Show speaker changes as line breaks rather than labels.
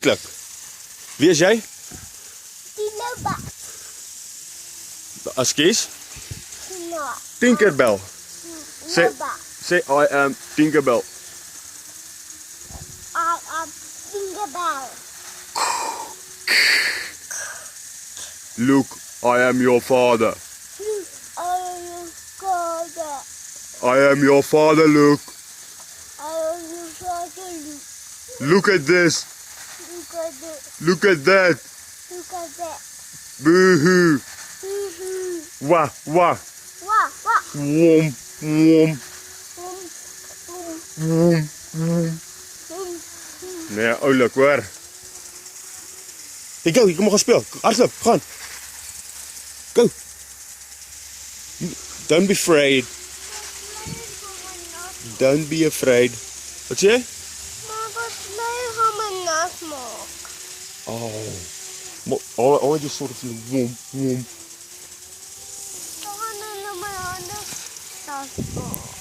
Klik. Wie is jy?
Tinkerbell.
Askies?
No.
Tinkerbell. Say,
Tinkerbell.
say I am Tinkerbell.
I am Tinkerbell.
Look, I am your father.
I am father.
I am your father, Luke.
I am your father.
Look at this.
Look at this.
Look at that.
Look at that.
Boo-hoo.
Woo-hoo.
Wah, wah.
Wah, wah.
Wom, wom,
Boom, boom,
wom, wom.
boom, boom.
Nee, oulik, hoor. Hey, go, jy kom maar gaan speel. Hardloop, gaan. Go. Don't be afraid. Don't be afraid. Wat sê jy?
Maar wat lei gaan my nas maak?
Oh. Maar I just sort of feel wom, wom.
Dan gaan hulle my hande tas maak.